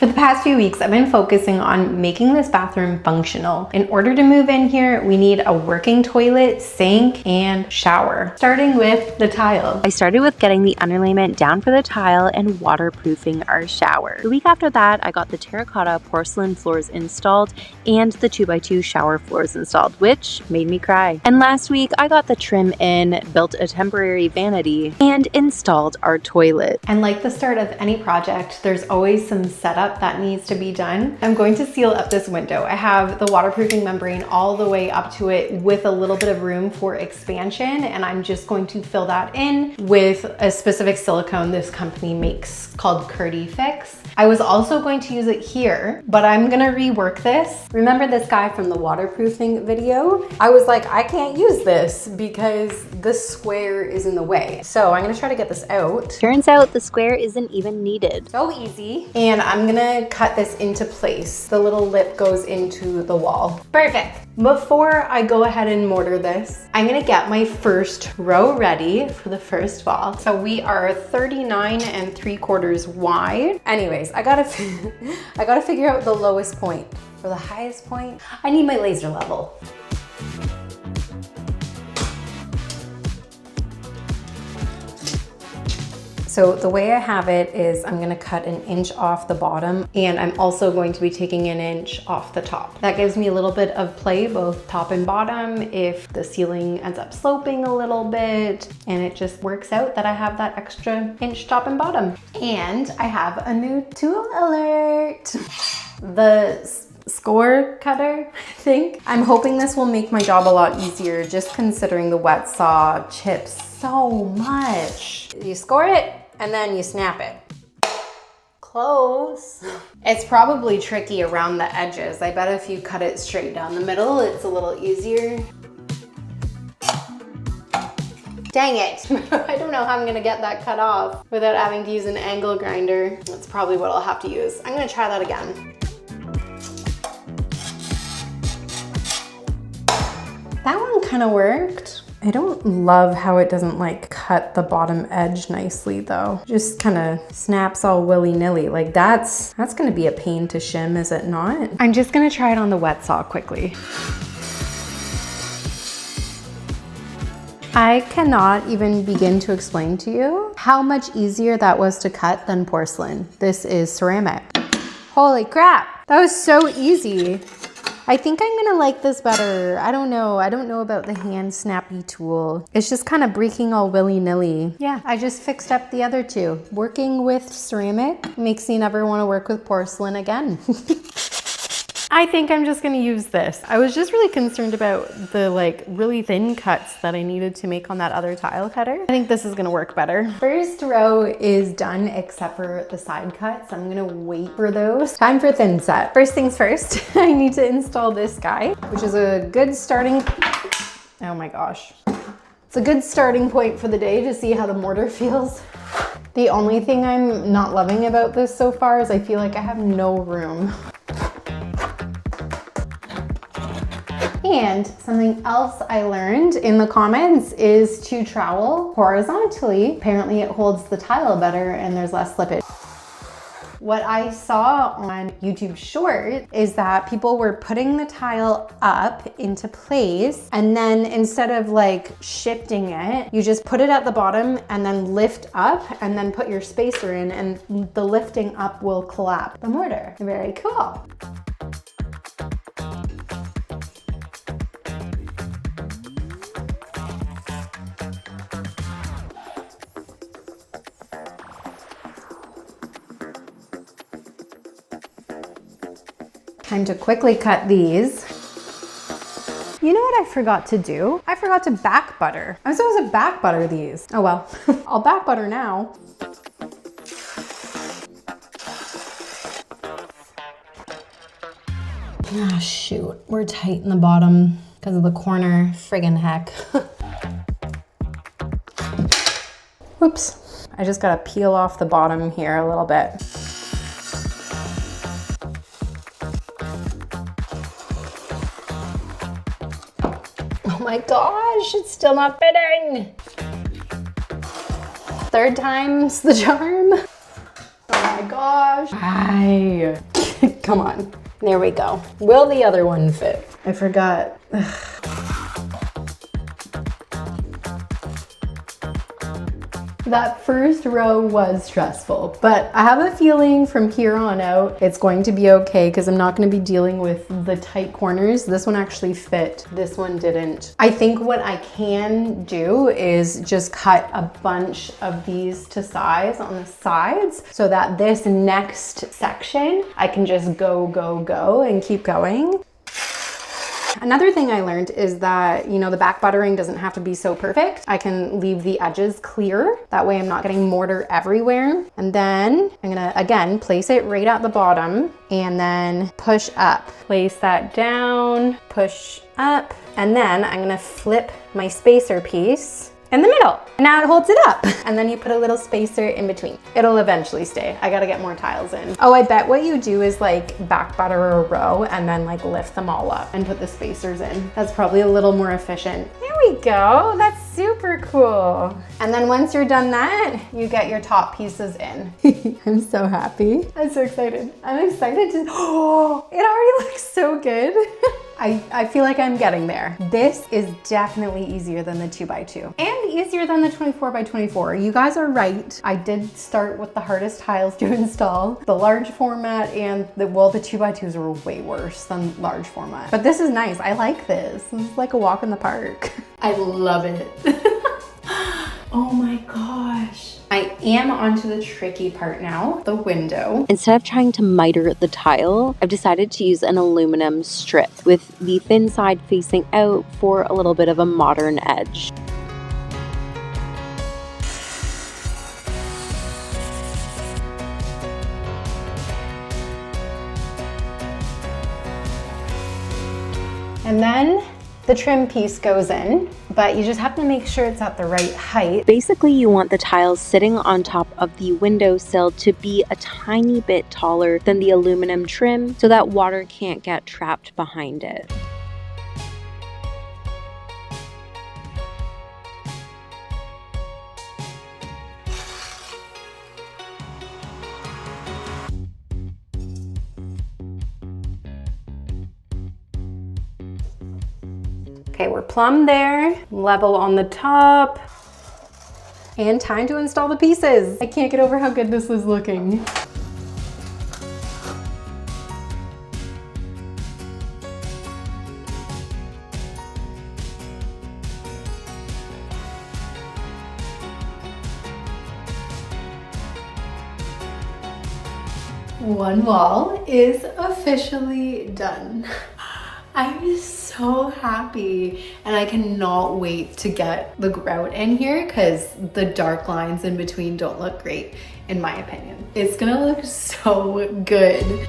For the past few weeks, I've been focusing on making this bathroom functional. In order to move in here, we need a working toilet, sink, and shower. Starting with the tile. I started with getting the underlayment down for the tile and waterproofing our shower. The week after that, I got the terracotta porcelain floors installed and the 2x2 shower floors installed, which made me cry. And last week, I got the trim in, built a temporary vanity, and installed our toilet. And like the start of any project, there's always some setup that needs to be done. I'm going to seal up this window. I have the waterproofing membrane all the way up to it with a little bit of room for expansion, and I'm just going to fill that in with a specific silicone this company makes called Curdy Fix. I was also going to use it here, but I'm gonna rework this. Remember this guy from the waterproofing video? I was like, I can't use this because the square is in the way. So I'm gonna try to get this out. Turns out the square isn't even needed. So easy. And I'm gonna cut this into place. The little lip goes into the wall. Perfect. Before I go ahead and mortar this, I'm gonna get my first row ready for the first wall. So we are 39 3/4 wide. Anyways, I gotta figure out the lowest point. For the highest point, I need my laser level. So the way I have it is I'm gonna cut 1 inch off the bottom, and I'm also going to be taking 1 inch off the top. That gives me a little bit of play, both top and bottom, if the ceiling ends up sloping a little bit, and it just works out that I have that extra inch top and bottom. And I have a new tool alert. The score cutter, I think. I'm hoping this will make my job a lot easier, just considering the wet saw chips so much. You score it and then you snap it. Close. It's probably tricky around the edges. I bet if you cut it straight down the middle, it's a little easier. Dang it. I don't know how I'm gonna get that cut off without having to use an angle grinder. That's probably what I'll have to use. I'm gonna try that again. That one kind of worked. I don't love how it doesn't like cut the bottom edge nicely though. Just kind of snaps all willy-nilly. Like that's gonna be a pain to shim, is it not? I'm just gonna try it on the wet saw quickly. I cannot even begin to explain to you how much easier that was to cut than porcelain. This is ceramic. Holy crap, that was so easy. I think I'm gonna like this better. I don't know. I don't know about the hand snappy tool. It's just kind of breaking all willy-nilly. Yeah, I just fixed up the other two. Working with ceramic makes me never want to work with porcelain again. I think I'm just gonna use this. I was just really concerned about the like really thin cuts that I needed to make on that other tile cutter. I think this is gonna work better. First row is done except for the side cuts. I'm gonna wait for those. Time for thin set. First things first, I need to install this guy, which is a good starting, oh my gosh. It's a good starting point for the day to see how the mortar feels. The only thing I'm not loving about this so far is I feel like I have no room. And something else I learned in the comments is to trowel horizontally. Apparently it holds the tile better and there's less slippage. What I saw on YouTube Short is that people were putting the tile up into place, and then instead of like shifting it, you just put it at the bottom and then lift up and then put your spacer in, and the lifting up will collapse the mortar. Very cool. Time to quickly cut these. You know what I forgot to do? I forgot to back butter. I'm supposed to back butter these. Oh well, I'll back butter now. Ah, shoot, we're tight in the bottom because of the corner. Friggin' heck. Oops, I just gotta peel off the bottom here a little bit. Oh my gosh, it's still not fitting. Third time's the charm. Oh my gosh. gosh. Hi. Come on. There we go. Will the other one fit? I forgot. That first row was stressful, but I have a feeling from here on out, it's going to be okay because I'm not going to be dealing with the tight corners. This one actually fit. This one didn't. I think what I can do is just cut a bunch of these to size on the sides so that this next section, I can just go and keep going. Another thing I learned is that, you know, the back buttering doesn't have to be so perfect. I can leave the edges clear. That way I'm not getting mortar everywhere. And then I'm gonna, again, place it right at the bottom and then push up. Place that down, push up, and then I'm gonna flip my spacer piece in the middle. Now it holds it up. And then you put a little spacer in between. It'll eventually stay. I gotta get more tiles in. Oh, I bet what you do is like back butter a row and then like lift them all up and put the spacers in. That's probably a little more efficient. There we go. That's super cool. And then once you're done that, you get your top pieces in. I'm so happy. I'm so excited. I'm excited to, oh, it already looks so good. I feel like I'm getting there. This is definitely easier than the 2x2 and easier than the 24x24. You guys are right. I did start with the hardest tiles to install. The large format and the 2x2s were way worse than large format. But this is nice. I like this. This is like a walk in the park. I love it. Oh my gosh. I am onto the tricky part now, the window. Instead of trying to miter the tile, I've decided to use an aluminum strip with the thin side facing out for a little bit of a modern edge. And then the trim piece goes in, but you just have to make sure it's at the right height. Basically, you want the tiles sitting on top of the windowsill to be a tiny bit taller than the aluminum trim so that water can't get trapped behind it. Okay, we're plumb there, level on the top, and time to install the pieces. I can't get over how good this is looking. One wall is officially done. I'm so happy and I cannot wait to get the grout in here because the dark lines in between don't look great in my opinion. It's gonna look so good.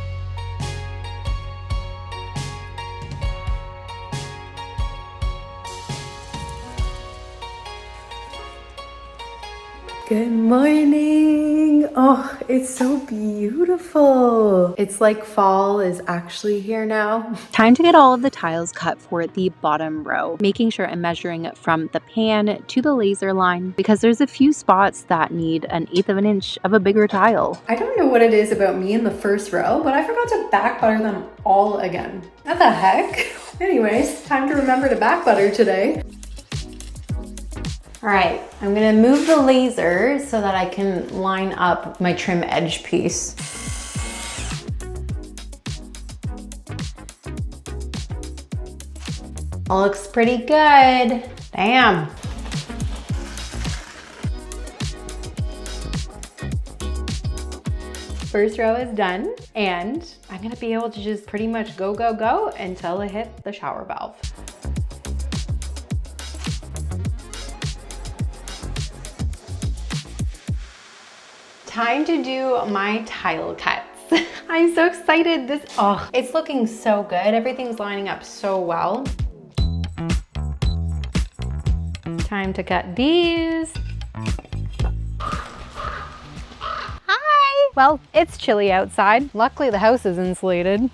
Good morning. Oh, it's so beautiful. It's like fall is actually here now. Time to get all of the tiles cut for the bottom row, making sure I'm measuring it from the pan to the laser line because there's a few spots that need 1/8 of an inch of a bigger tile. I don't know what it is about me in the first row, but I forgot to back butter them all again. What the heck? Anyways, time to remember to back butter today. All right, I'm gonna move the laser so that I can line up my trim edge piece. Looks pretty good. Damn. First row is done, and I'm gonna be able to just pretty much go until I hit the shower valve. Time to do my tile cuts. I'm so excited. It's looking so good. Everything's lining up so well. Time to cut these. Hi! Well, it's chilly outside. Luckily the house is insulated.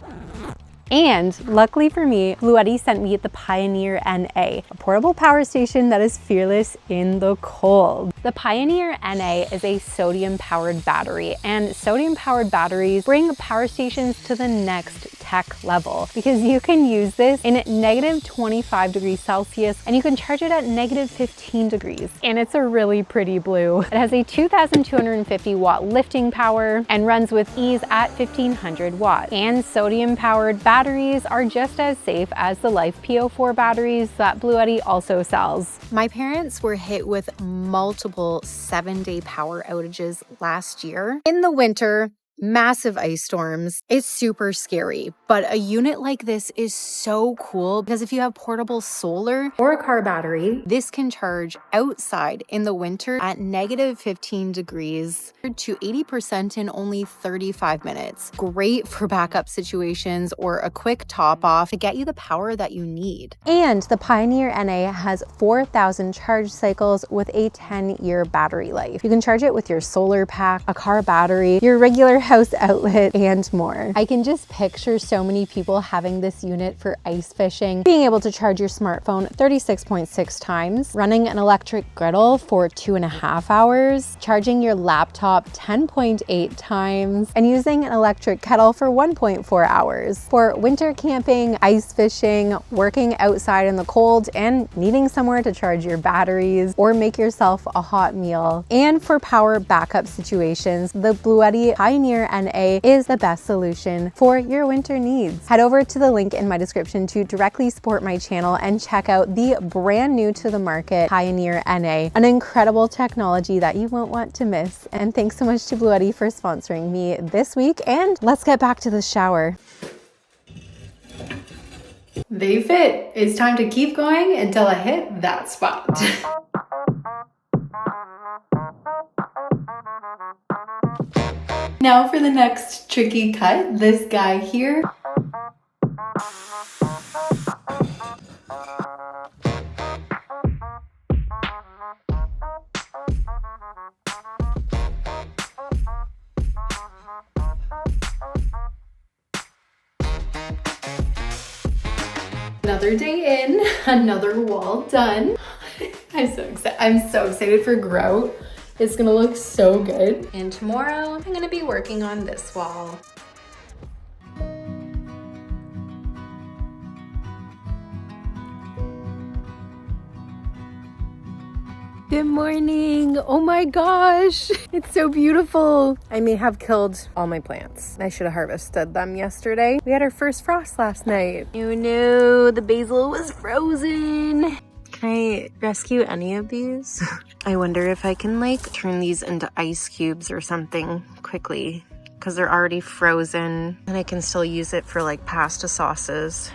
And luckily for me, Biata sent me the Pioneer NA, a portable power station that is fearless in the cold. The Pioneer NA is a sodium-powered battery, and sodium-powered batteries bring power stations to the next tech level because you can use this in negative 25 degrees Celsius and you can charge it at negative 15 degrees. And it's a really pretty blue. It has a 2,250 watt lifting power and runs with ease at 1,500 watts. And sodium-powered batteries are just as safe as the Life PO4 batteries that Biata also sells. My parents were hit with multiple 7-day power outages last year. In the winter, massive ice storms. It's super scary, but a unit like this is so cool because if you have portable solar Or a car battery, this can charge outside in the winter at negative 15 degrees to 80% in only 35 minutes. Great for backup situations or a quick top off to get you the power that you need. And the Pioneer NA has 4,000 charge cycles with a 10-year battery life. You can charge it with your solar pack, a car battery, your regular house outlet, and more. I can just picture so many people having this unit for ice fishing, being able to charge your smartphone 36.6 times, running an electric griddle for 2.5 hours, charging your laptop 10.8 times, and using an electric kettle for 1.4 hours. For winter camping, ice fishing, working outside in the cold, and needing somewhere to charge your batteries or make yourself a hot meal. And for power backup situations, the Biata Pioneer NA is the best solution for your winter needs. Head over to the link in my description to directly support my channel and check out the brand new to the market Pioneer NA, an incredible technology that you won't want to miss. And thanks so much to Biata for sponsoring me this week, and let's get back to the shower. They fit. It's time to keep going until I hit that spot. Now for the next tricky cut, this guy here. Another day in, another wall done. I'm so excited for grout. It's gonna look so good. And tomorrow, I'm gonna be working on this wall. Good morning. Oh my gosh, it's so beautiful. I may have killed all my plants. I should have harvested them yesterday. We had our first frost last night. Oh no, the basil was frozen. Can I rescue any of these? I wonder if I can like turn these into ice cubes or something quickly because they're already frozen and I can still use it for like pasta sauces.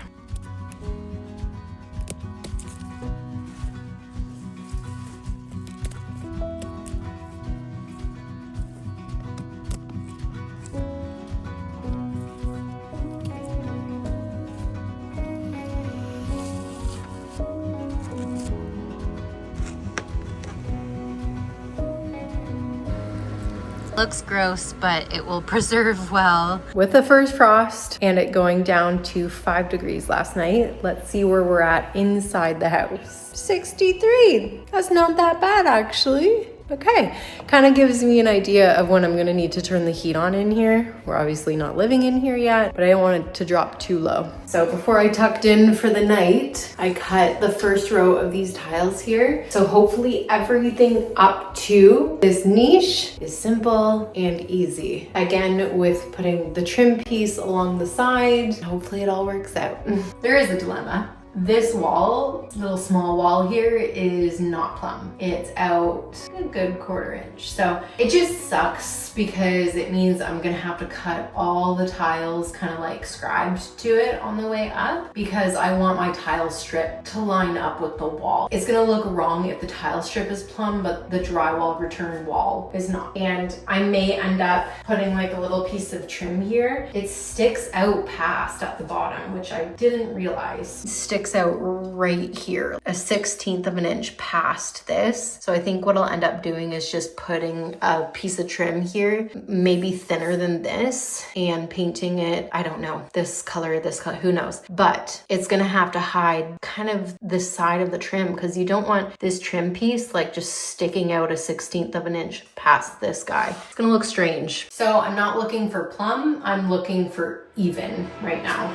Looks gross, but it will preserve well. With the first frost and it going down to 5 degrees last night, let's see where we're at inside the house. 63. That's not that bad actually. Okay, kind of gives me an idea of when I'm gonna need to turn the heat on in here. We're obviously not living in here yet, but I don't want it to drop too low. So before I tucked in for the night, I cut the first row of these tiles here. So hopefully everything up to this niche is simple and easy. Again, with putting the trim piece along the side, hopefully it all works out. There is a dilemma. This wall, little small wall here, is not plumb. It's out a good 1/4 inch. So it just sucks because it means I'm gonna have to cut all the tiles kind of like scribed to it on the way up because I want my tile strip to line up with the wall. It's gonna look wrong if the tile strip is plumb, but the drywall return wall is not. And I may end up putting like a little piece of trim here. It sticks out past at the bottom, which I didn't realize. Stick sticks out right here, a 1/16 of an inch past this. So I think what I'll end up doing is just putting a piece of trim here, maybe thinner than this, and painting it, I don't know, this color, who knows. But it's gonna have to hide kind of the side of the trim because you don't want this trim piece like just sticking out a 1/16 of an inch past this guy. It's gonna look strange. So I'm not looking for plumb, I'm looking for even right now.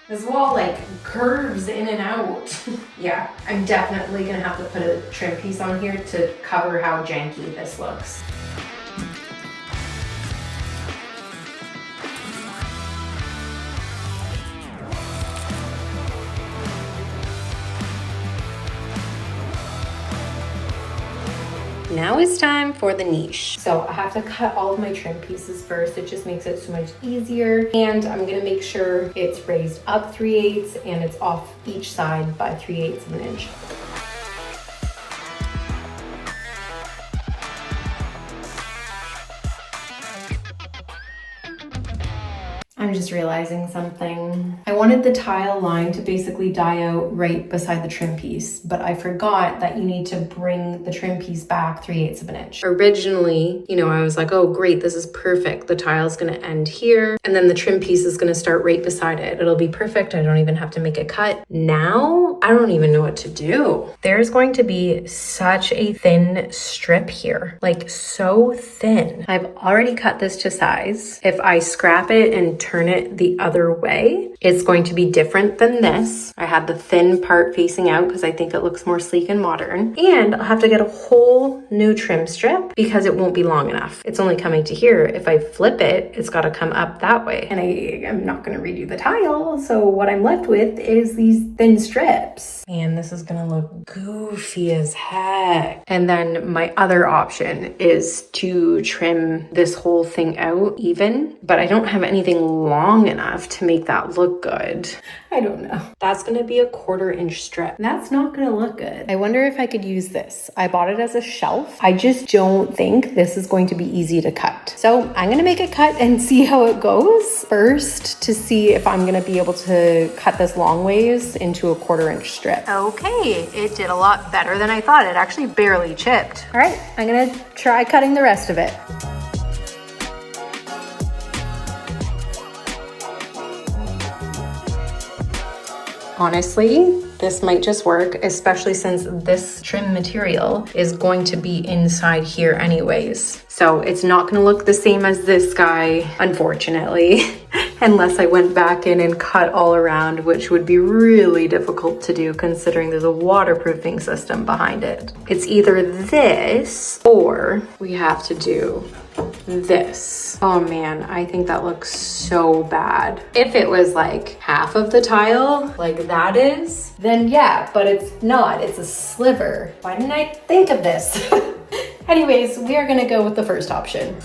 This wall like curves in and out. Yeah, I'm definitely gonna have to put a trim piece on here to cover how janky this looks. Now it's time for the niche. So I have to cut all of my trim pieces first. It just makes it so much easier. And I'm gonna make sure it's raised up 3/8 and it's off each side by 3/8 of an inch. I'm just realizing something. I wanted the tile line to basically die out right beside the trim piece, but I forgot that you need to bring the trim piece back 3/8 of an inch. Originally, I was like, oh great, this is perfect. The tile's gonna end here, and then the trim piece is gonna start right beside it. It'll be perfect. I don't even have to make a cut. Now, I don't even know what to do. There's going to be such a thin strip here, like so thin. I've already cut this to size. If I scrap it and turn it the other way, it's going to be different than this. I had the thin part facing out because I think it looks more sleek and modern. And I'll have to get a whole new trim strip because it won't be long enough. It's only coming to here. If I flip it, it's got to come up that way. And I'm not going to redo the tile. So what I'm left with is these thin strips. And this is going to look goofy as heck. And then my other option is to trim this whole thing out even, but I don't have anything long enough to make that look good. I don't know. That's gonna be a 1/4 inch strip. That's not gonna look good. I wonder if I could use this. I bought it as a shelf. I just don't think this is going to be easy to cut. So I'm gonna make a cut and see how it goes first to see if I'm gonna be able to cut this long ways into a 1/4 inch strip. Okay, it did a lot better than I thought. It actually barely chipped. All right, I'm gonna try cutting the rest of it. Honestly, this might just work, especially since this trim material is going to be inside here anyways. So it's not gonna look the same as this guy, unfortunately, unless I went back in and cut all around, which would be really difficult to do considering there's a waterproofing system behind it. It's either this or we have to do this. Oh man, I think that looks so bad. If it was like half of the tile, like that is, then yeah, but it's not, it's a sliver. Why didn't I think of this? Anyways, we are gonna go with the first option.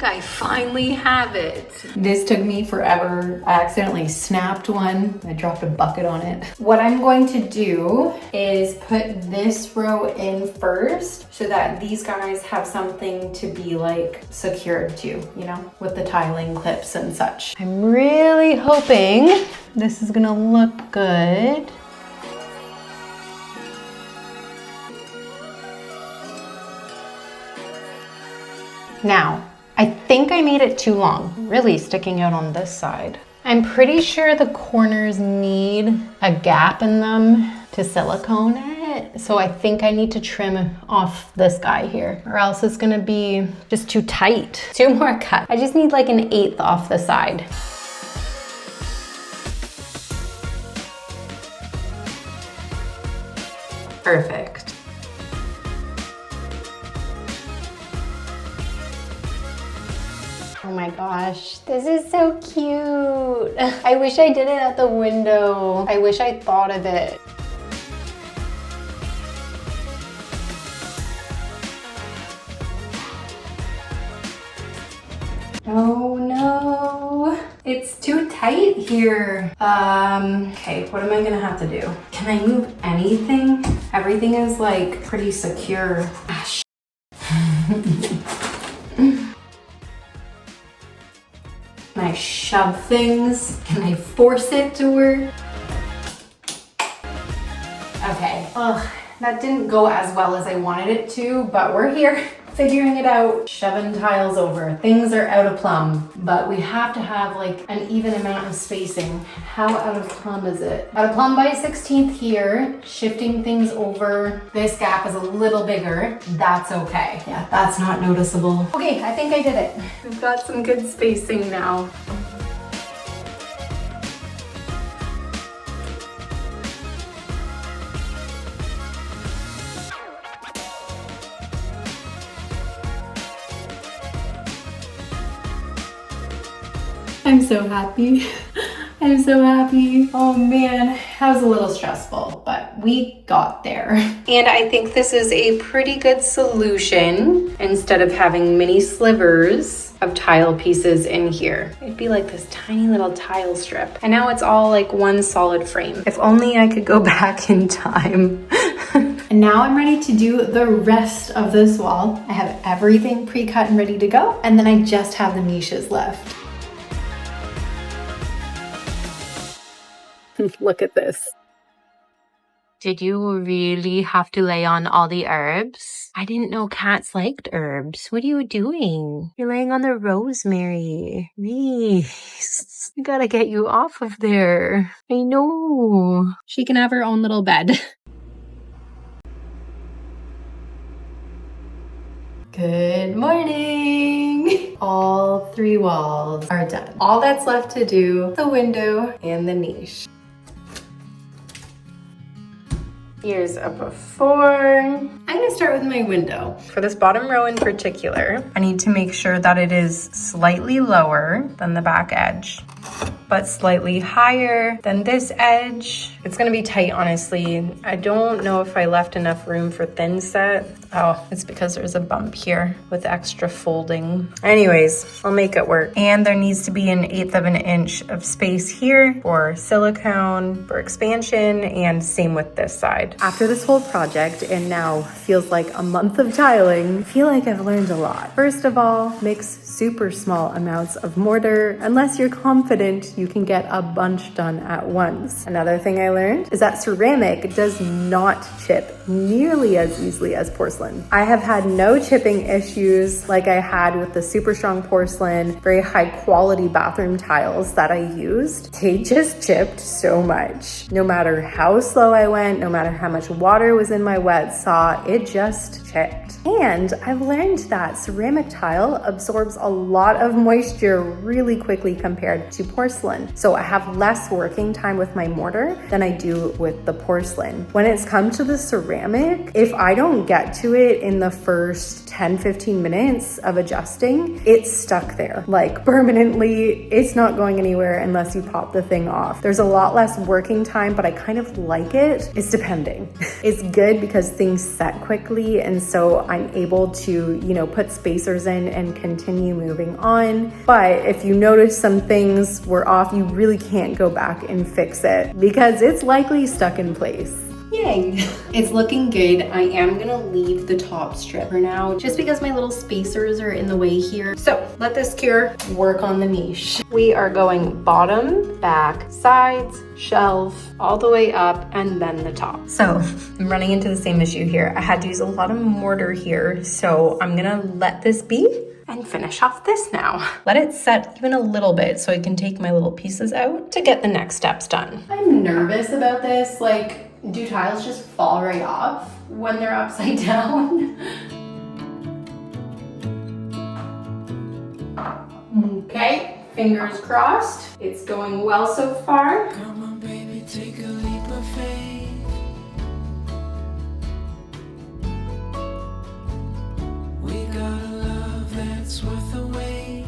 I finally have it. This took me forever. I accidentally snapped one. I dropped a bucket on it. What I'm going to do is put this row in first so that these guys have something to be like secured to, with the tiling clips and such. I'm really hoping this is gonna look good. Now, I think I made it too long, really sticking out on this side. I'm pretty sure the corners need a gap in them to silicone it. So I think I need to trim off this guy here or else it's gonna be just too tight. 2 more cuts. I just need like an 1/8 off the side. Perfect. Oh my gosh, this is so cute. I wish I did it at the window. I wish I thought of it. Oh no. It's too tight here. Okay, what am I gonna have to do? Can I move anything? Everything is like pretty secure. Ah, Can I shove things? Can I force it to work? Okay, ugh, that didn't go as well as I wanted it to, but we're here figuring it out, shoving tiles over. Things are out of plumb, but we have to have like an even amount of spacing. How out of plumb is it? Out of plumb by 1/16 here, shifting things over. This gap is a little bigger. That's okay. Yeah, that's not noticeable. Okay, I think I did it. We've got some good spacing now. I'm so happy. I'm so happy. Oh man, that was a little stressful, but we got there. And I think this is a pretty good solution. Instead of having mini slivers of tile pieces in here, it'd be like this tiny little tile strip. And now it's all like one solid frame. If only I could go back in time. And now I'm ready to do the rest of this wall. I have everything pre-cut and ready to go. And then I just have the niches left. Look at this. Did you really have to lay on all the herbs? I didn't know cats liked herbs. What are you doing? You're laying on the rosemary. Reese, I gotta get you off of there. I know. She can have her own little bed. Good morning! All 3 walls are done. All that's left to do, the window and the niche. Here's a before. I'm gonna start with my window. For this bottom row in particular, I need to make sure that it is slightly lower than the back edge, but slightly higher than this edge. It's gonna be tight, honestly. I don't know if I left enough room for thin set. Oh, it's because there's a bump here with extra folding. Anyways, I'll make it work. And there needs to be 1/8 of an inch of space here for silicone, for expansion, and same with this side. After this whole project, and now feels like a month of tiling, I feel like I've learned a lot. First of all, mix super small amounts of mortar unless you're confident you can get a bunch done at once. Another thing I learned is that ceramic does not chip nearly as easily as porcelain. I have had no chipping issues like I had with the super strong porcelain, very high quality bathroom tiles that I used. They just chipped so much. No matter how slow I went, no matter how much water was in my wet saw, it just chipped. And I've learned that ceramic tile absorbs a lot of moisture really quickly compared to porcelain. So I have less working time with my mortar than I do with the porcelain. When it's come to the ceramic, if I don't get to it in the first 10-15 minutes of adjusting, it's stuck there, like permanently. It's not going anywhere unless you pop the thing off. There's a lot less working time, but I kind of like it. It's depending. It's good because things set quickly, and so I'm able to, put spacers in and continue moving on. But if you notice some things were off, you really can't go back and fix it because it's likely stuck in place. Yay! It's looking good. I am gonna leave the top strip for now just because my little spacers are in the way here. So let this cure, work on the niche. We are going bottom, back, sides, shelf, all the way up, and then the top. So I'm running into the same issue here. I had to use a lot of mortar here, so I'm gonna let this be and finish off this now. Let it set even a little bit so I can take my little pieces out to get the next steps done. I'm nervous about this. Do tiles just fall right off when they're upside down? Okay, fingers crossed. It's going well so far. Come on, baby, take a leap of faith. We got a love that's worth the wait.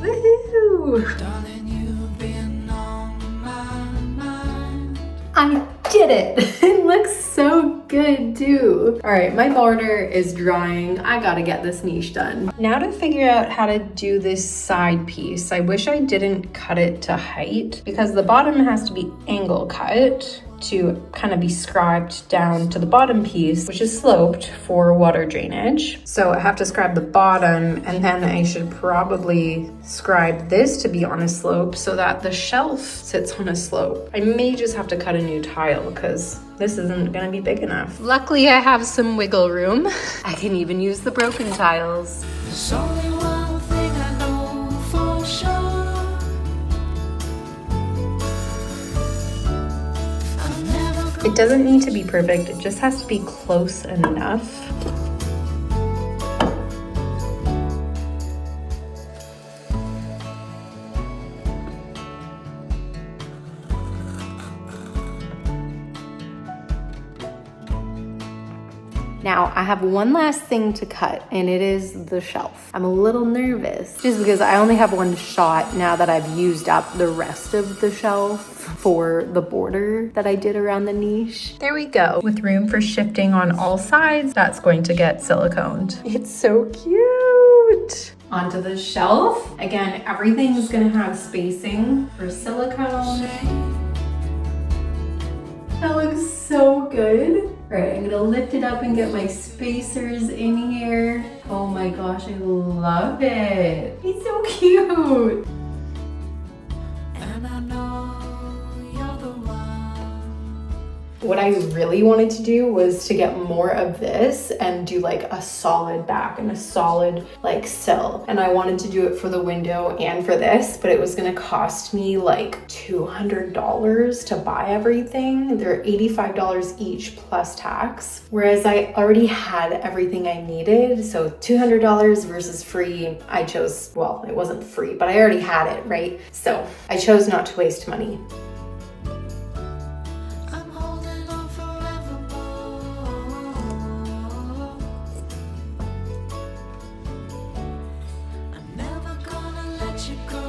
Woohoo! Darling, you've been on my mind. I did at it. It looks so good too. All right, my border is drying. I gotta get this niche done. Now to figure out how to do this side piece. I wish I didn't cut it to height because the bottom has to be angle cut to kind of be scribed down to the bottom piece, which is sloped for water drainage. So I have to scribe the bottom, and then I should probably scribe this to be on a slope so that the shelf sits on a slope. I may just have to cut a new tile because this isn't gonna be big enough. Luckily, I have some wiggle room. I can even use the broken tiles. There's only one thing I know for sure. It doesn't need to be perfect, it just has to be close enough. Now, I have one last thing to cut, and it is the shelf. I'm a little nervous just because I only have one shot now that I've used up the rest of the shelf for the border that I did around the niche. There we go. With room for shifting on all sides, that's going to get siliconed. It's so cute. Onto the shelf. Again, everything's gonna have spacing for silicone. That looks so good. All right, I'm gonna lift it up and get my spacers in here. Oh my gosh, I love it. It's so cute. And I know you're the one. What I really wanted to do was to get more of this and do like a solid back and a solid like sill. And I wanted to do it for the window and for this, but it was gonna cost me like $200 to buy everything. They're $85 each plus tax. Whereas I already had everything I needed. So $200 versus free, I chose, well, it wasn't free, but I already had it, right? So I chose not to waste money. I'm holding on forevermore. I'm never gonna let you go.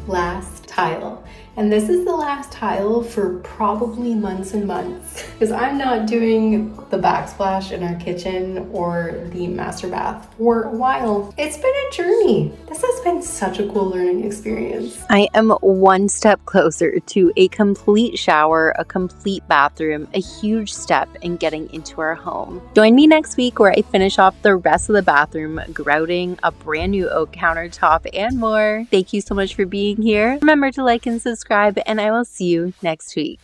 Last tile. And this is the last tile for probably months and months because I'm not doing the backsplash in our kitchen or the master bath for a while. It's been a journey. This has been such a cool learning experience. I am one step closer to a complete shower, a complete bathroom, a huge step in getting into our home. Join me next week where I finish off the rest of the bathroom, grouting, a brand new oak countertop, and more. Thank you so much for being here. Remember to like and subscribe, and I will see you next week.